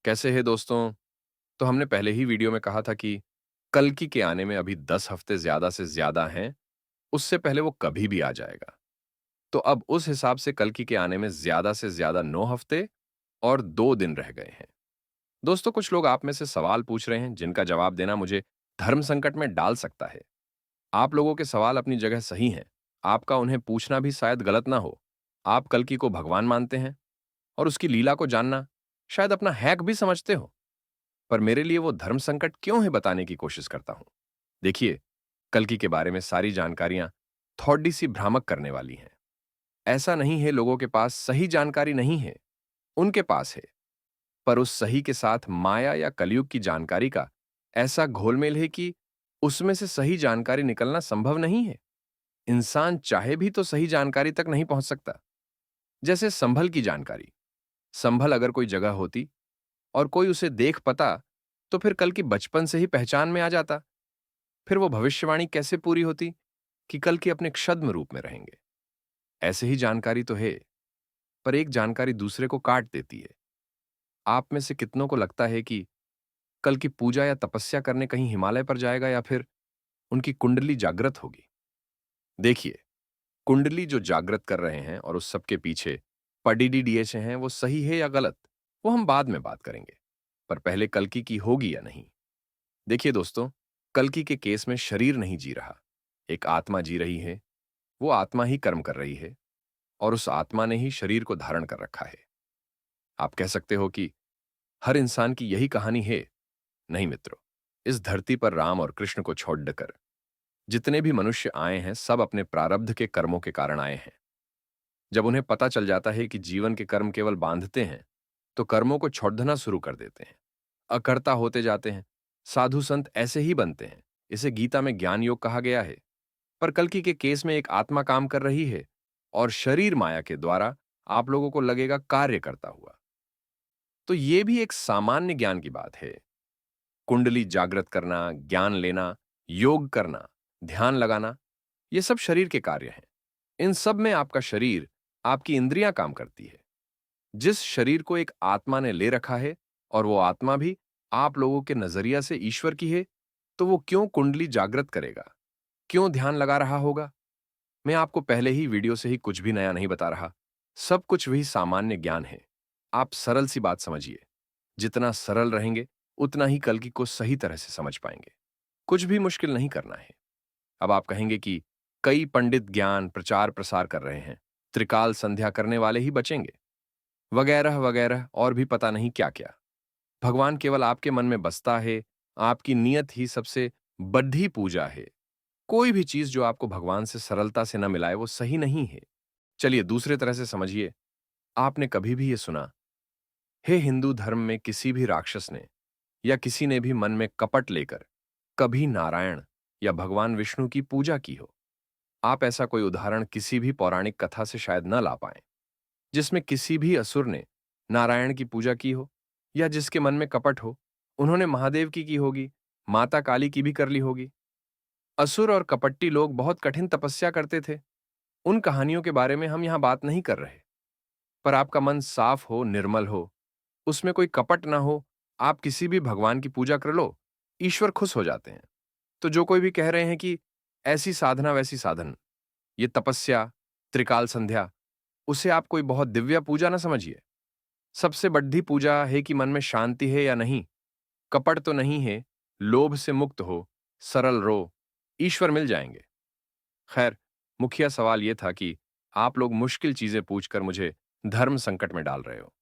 कैसे हैं दोस्तों? तो हमने पहले ही वीडियो में कहा था कि कल्कि के आने में अभी 10 हफ्ते ज़्यादा से ज़्यादा हैं, उससे पहले वो कभी भी आ जाएगा। तो अब उस हिसाब से कल्कि के आने में ज़्यादा से ज़्यादा 9 हफ्ते और 2 दिन रह गए हैं। दोस्तों, कुछ लोग आप में से सवाल पूछ रहे हैं, जिनका जवाब देना मुझे धर्म संकट में डाल सकता है। आप लोगों के सवाल अपनी जगह सही हैं, आपका उन्हें पूछना भी शायद गलत ना हो। आप कल्कि को भगवान मानते हैं और उसकी लीला को जानना शायद अपना हैक भी समझते हो। पर मेरे लिए वो धर्म संकट क्यों है बताने की कोशिश करता हूं। देखिए, कल्कि के बारे में सारी जानकारियां थोड़ी सी भ्रामक करने वाली हैं। ऐसा नहीं है लोगों के पास सही जानकारी नहीं है, उनके पास है। पर उस सही के साथ माया या कलयुग की जानकारी का ऐसा घोलमेल है कि उसमें से सही जानकारी निकलना संभव नहीं है। इंसान चाहे भी तो सही जानकारी तक नहीं पहुंच सकता। जैसे संभल की जानकारी। संभल अगर कोई जगह होती और कोई उसे देख पाता, तो फिर कल की बचपन से ही पहचान में आ जाता। फिर वो भविष्यवाणी कैसे पूरी होती कि कल के अपने क्षद्म रूप में रहेंगे। ऐसे ही जानकारी तो है, पर एक जानकारी दूसरे को काट देती है। आप में से कितनों को लगता है कि कल की पूजा या तपस्या करने कहीं हिमालय पर जाएगा या फिर उनकी कुंडली जागृत होगी? देखिए, कुंडली जो जागृत कर रहे हैं और उस सबके पीछे पडीडीडीएच हैं, वो सही है या गलत, वो हम बाद में बात करेंगे। पर पहले कल्कि की होगी या नहीं। देखिए दोस्तों, कल्कि के केस में शरीर नहीं जी रहा, एक आत्मा जी रही है। वो आत्मा ही कर्म कर रही है और उस आत्मा ने ही शरीर को धारण कर रखा है। आप कह सकते हो कि हर इंसान की यही कहानी है। नहीं मित्रों, इस धरती पर राम और कृष्ण को छोड़कर जितने भी मनुष्य आए हैं, सब अपने प्रारब्ध के कर्मों के कारण आए हैं। जब उन्हें पता चल जाता है कि जीवन के कर्म केवल बांधते हैं, तो कर्मों को छोड़ना शुरू कर देते हैं, अकर्ता होते जाते हैं। साधु संत ऐसे ही बनते हैं। इसे गीता में ज्ञान योग कहा गया है। पर कल्कि के केस में एक आत्मा काम कर रही है और शरीर माया के द्वारा आप लोगों को लगेगा कार्य करता हुआ। तो यह भी एक सामान्य ज्ञान की बात है। कुंडली जागृत करना, ज्ञान लेना, योग करना, ध्यान लगाना, ये सब शरीर के कार्य हैं। इन सब में आपका शरीर, आपकी इंद्रियां काम करती है। जिस शरीर को एक आत्मा ने ले रखा है और वो आत्मा भी आप लोगों के नजरिया से ईश्वर की है, तो वो क्यों कुंडली जागृत करेगा? क्यों ध्यान लगा रहा होगा? मैं आपको पहले ही वीडियो से ही कुछ भी नया नहीं बता रहा। सब कुछ वही सामान्य ज्ञान है। आप सरल सी बात समझिए। जितना सरल रहेंगे, उतना ही कल्कि को सही तरह से समझ पाएंगे। कुछ भी मुश्किल नहीं करना है। अब आप कहेंगे कि कई पंडित ज्ञान प्रचार प्रसार कर रहे हैं, त्रिकाल संध्या करने वाले ही बचेंगे, वगैरह वगैरह और भी पता नहीं क्या क्या। भगवान केवल आपके मन में बसता है। आपकी नियत ही सबसे बड़ी पूजा है। कोई भी चीज जो आपको भगवान से सरलता से न मिलाए, वो सही नहीं है। चलिए दूसरे तरह से समझिए। आपने कभी भी ये सुना है हिंदू धर्म में किसी भी राक्षस ने या किसी ने भी मन में कपट लेकर कभी नारायण या भगवान विष्णु की पूजा की हो? आप ऐसा कोई उदाहरण किसी भी पौराणिक कथा से शायद न ला पाएं, जिसमें किसी भी असुर ने नारायण की पूजा की हो या जिसके मन में कपट हो। उन्होंने महादेव की होगी, माता काली की भी कर ली होगी। असुर और कपट्टी लोग बहुत कठिन तपस्या करते थे। उन कहानियों के बारे में हम यहां बात नहीं कर रहे। पर आपका मन साफ हो, निर्मल हो, उसमें कोई कपट ना हो, आप किसी भी भगवान की पूजा कर लो, ईश्वर खुश हो जाते हैं। तो जो कोई भी कह रहे हैं कि ऐसी साधना वैसी साधन, ये तपस्या, त्रिकाल संध्या, उसे आप कोई बहुत दिव्य पूजा ना समझिए। सबसे बड़ी पूजा है कि मन में शांति है या नहीं, कपट तो नहीं है, लोभ से मुक्त हो, सरल रो, ईश्वर मिल जाएंगे। खैर, मुखिया सवाल यह था कि आप लोग मुश्किल चीजें पूछकर मुझे धर्म संकट में डाल रहे हो।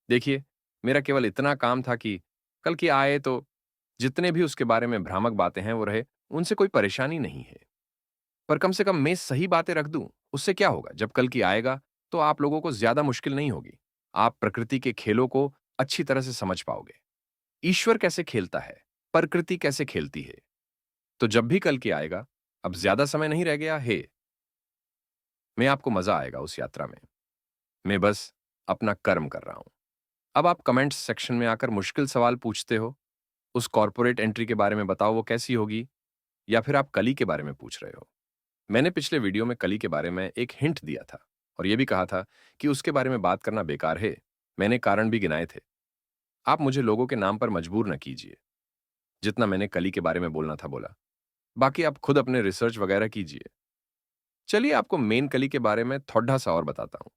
देखिए, मेरा केवल इतना काम था कि कल की आए तो जितने भी उसके बारे में भ्रामक बातें हैं वो रहे, उनसे कोई परेशानी नहीं है। पर कम से कम मैं सही बातें रख दूं, उससे क्या होगा? जब कल की आएगा तो आप लोगों को ज्यादा मुश्किल नहीं होगी। आप प्रकृति के खेलों को अच्छी तरह से समझ पाओगे। ईश्वर कैसे खेलता है, प्रकृति कैसे खेलती है। तो जब भी कल की आएगा, अब ज्यादा समय नहीं रह गया है। मैं आपको मजा आएगा उस यात्रा में। मैं बस अपना कर्म कर रहा हूं। अब आप कमेंट्स सेक्शन में आकर मुश्किल सवाल पूछते हो। उस कॉर्पोरेट एंट्री के बारे में बताओ, वो कैसी होगी, या फिर आप कली के बारे में पूछ रहे हो। मैंने पिछले वीडियो में कली के बारे में एक हिंट दिया था और यह भी कहा था कि उसके बारे में बात करना बेकार है। मैंने कारण भी गिनाए थे। आप मुझे लोगों के नाम पर मजबूर न कीजिए। जितना मैंने कली के बारे में बोलना था बोला। बाकी आप खुद अपने रिसर्च वगैरह कीजिए। चलिए आपको मेन कली के बारे में थोड़ा सा और बताता हूँ।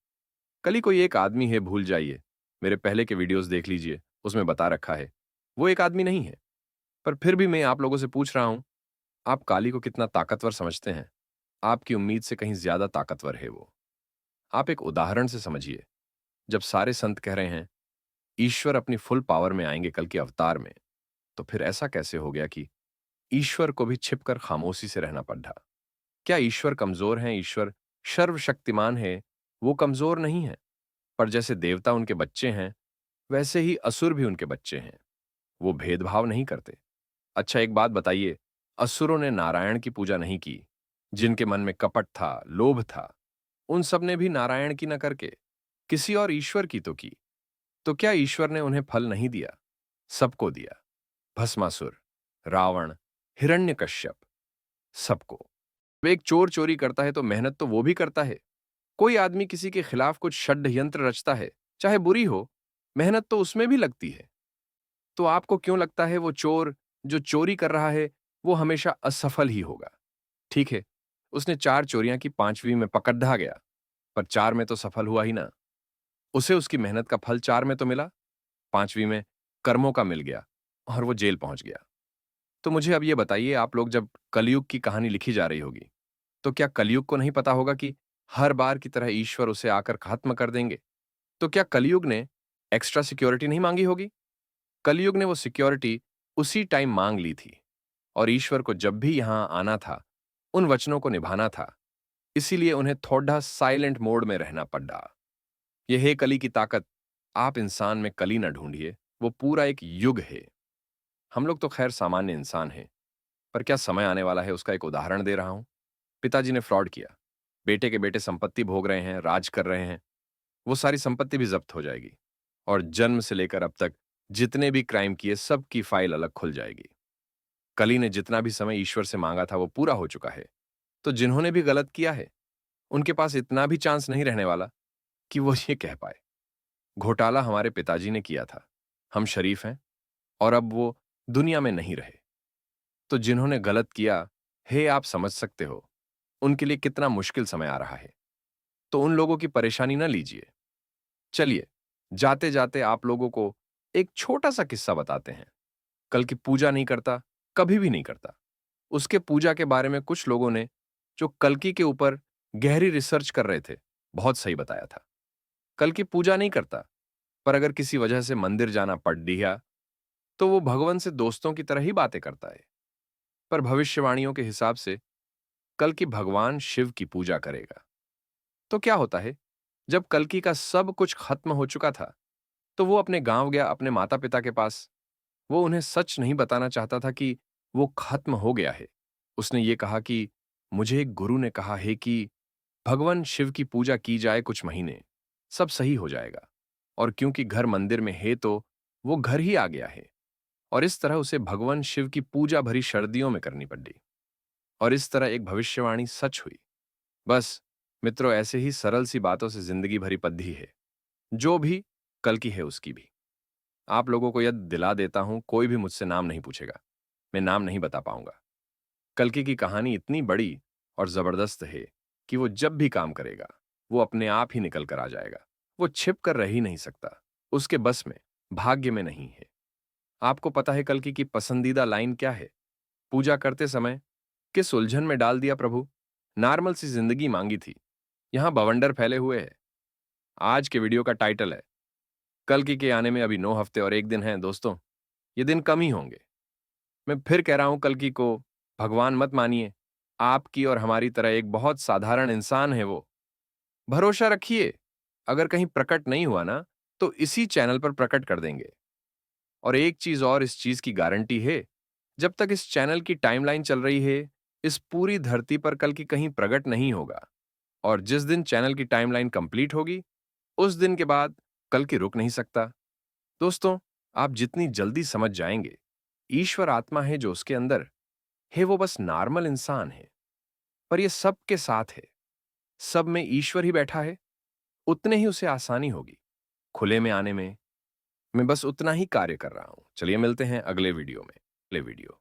कली कोई एक आदमी है, भूल जाइए। मेरे पहले के वीडियोस देख लीजिए, उसमें बता रखा है। वो एक आदमी नहीं है। पर फिर भी मैं आप लोगों से पूछ रहा हूँ, आप काली को कितना ताकतवर समझते हैं? आपकी उम्मीद से कहीं ज्यादा ताकतवर है वो। आप एक उदाहरण से समझिए। जब सारे संत कह रहे हैं, ईश्वर अपनी फुल पावर में आएंगे कल के अवतार में, तो फिर ऐसा कैसे हो गया कि ईश्वर को भी छिपकर खामोशी से रहना पड़ा? क्या ईश्वर कमजोर हैं? ईश्वर सर्वशक्तिमान है, वो कमजोर नहीं है। पर जैसे देवता उनके बच्चे हैं, वैसे ही असुर भी उनके बच्चे हैं। वो भेदभाव नहीं करते। अच्छा एक बात बताइए, असुरों ने नारायण की पूजा नहीं की? जिनके मन में कपट था, लोभ था, उन सब ने भी नारायण की न करके किसी और ईश्वर की तो की। तो क्या ईश्वर ने उन्हें फल नहीं दिया? सबको दिया। भस्मासुर, रावण, हिरण्यकश्यप, सबको। वे एक चोर चोरी करता है तो मेहनत तो वो भी करता है। कोई आदमी किसी के खिलाफ कुछ षड्यंत्र रचता है, चाहे बुरी हो, मेहनत तो उसमें भी लगती है। तो आपको क्यों लगता है वो चोर जो चोरी कर रहा है, वो हमेशा असफल ही होगा? ठीक है, उसने 4 चोरियां की, 5वीं में पकड़ा गया, पर 4 में तो सफल हुआ ही ना। उसे उसकी मेहनत का फल 4 में तो मिला, 5वीं में कर्मों का मिल गया और वो जेल पहुंच गया। तो मुझे अब ये बताइए, आप लोग जब कलयुग की कहानी लिखी जा रही होगी, तो क्या कलयुग को नहीं पता होगा कि हर बार की तरह ईश्वर उसे आकर खत्म कर देंगे? तो क्या कलयुग ने एक्स्ट्रा सिक्योरिटी नहीं मांगी होगी? कलयुग ने वो सिक्योरिटी उसी टाइम मांग ली थी, और ईश्वर को जब भी यहां आना था, उन वचनों को निभाना था। इसीलिए उन्हें थोड़ा साइलेंट मोड में रहना पड़ा। यह है कली की ताकत। आप इंसान में कली न ढूंढिए, वो पूरा एक युग है। हम लोग तो खैर सामान्य इंसान हैं, पर क्या समय आने वाला है उसका एक उदाहरण दे रहा हूं। पिताजी ने फ्रॉड किया, बेटे के बेटे संपत्ति भोग रहे हैं, राज कर रहे हैं। वो सारी संपत्ति भी जब्त हो जाएगी, और जन्म से लेकर अब तक जितने भी क्राइम किए सब की फाइल अलग खुल जाएगी। कली ने जितना भी समय ईश्वर से मांगा था वो पूरा हो चुका है। तो जिन्होंने भी गलत किया है, उनके पास इतना भी चांस नहीं रहने वाला कि वो ये कह पाए। घोटाला हमारे पिताजी ने किया था, हम शरीफ हैं, और अब वो दुनिया में नहीं रहे। तो जिन्होंने गलत किया, हे आप समझ सकते हो उनके लिए कितना मुश्किल समय आ रहा है। तो उन लोगों की परेशानी न लीजिए। चलिए, जाते जाते आप लोगों को एक छोटा सा किस्सा बताते हैं। कल की पूजा नहीं करता, कभी भी नहीं करता। उसके पूजा के बारे में कुछ लोगों ने, जो कल्कि के ऊपर गहरी रिसर्च कर रहे थे, बहुत सही बताया था। कल की पूजा नहीं करता, पर अगर किसी वजह से मंदिर जाना पड़ दिया, तो वो भगवान से दोस्तों की तरह ही बातें करता है। पर भविष्यवाणियों के हिसाब से कल की भगवान शिव की पूजा करेगा। तो क्या होता है, जब कल्कि का सब कुछ खत्म हो चुका था, तो वो अपने गांव गया, अपने माता पिता के पास। वो उन्हें सच नहीं बताना चाहता था कि वो खत्म हो गया है। उसने ये कहा कि मुझे एक गुरु ने कहा है कि भगवान शिव की पूजा की जाए कुछ महीने, सब सही हो जाएगा। और क्योंकि घर मंदिर में है तो वो घर ही आ गया है। और इस तरह उसे भगवान शिव की पूजा भरी सर्दियों में करनी पड़ी। और इस तरह एक भविष्यवाणी सच हुई। बस मित्रों, ऐसे ही सरल सी बातों से जिंदगी भरी पद्धी है। जो भी कल की है उसकी भी। आप लोगों को यद दिला देता हूं, कोई भी मुझसे नाम नहीं पूछेगा, मैं नाम नहीं बता पाऊंगा। कल्कि की कहानी इतनी बड़ी और जबरदस्त है कि वो जब भी काम करेगा, वो अपने आप ही निकल कर आ जाएगा। वो छिप कर रह ही नहीं सकता। उसके बस में, भाग्य में नहीं है। आपको पता है कल्कि की पसंदीदा लाइन क्या है? पूजा करते समय किस उलझन में डाल दिया प्रभु? नॉर्मल सी जिंदगी मांगी थी, यहां बवंडर फैले हुए हैं। आज के वीडियो का टाइटल है, कल्कि के आने में अभी 9 हफ्ते और 1 दिन हैं दोस्तों। ये दिन कम ही होंगे। मैं फिर कह रहा हूं, कल्कि को भगवान मत मानिए। आपकी और हमारी तरह एक बहुत साधारण इंसान है वो। भरोसा रखिए, अगर कहीं प्रकट नहीं हुआ ना, तो इसी चैनल पर प्रकट कर देंगे। और एक चीज और इस चीज की गारंटी है, जब तक इस चैनल की टाइमलाइन चल रही है, इस पूरी धरती पर कल्कि कहीं प्रकट नहीं होगा। और जिस दिन चैनल की टाइमलाइन कंप्लीट होगी, उस दिन के बाद कल्कि रुक नहीं सकता। दोस्तों, आप जितनी जल्दी समझ जाएंगे, ईश्वर आत्मा है जो उसके अंदर है, वो बस नॉर्मल इंसान है, पर ये सबके साथ है। सब में ईश्वर ही बैठा है, उतने ही उसे आसानी होगी खुले में आने में, मैं बस उतना ही कार्य कर रहा हूँ। चलिए मिलते हैं अगले वीडियो में। अगले वीडियो।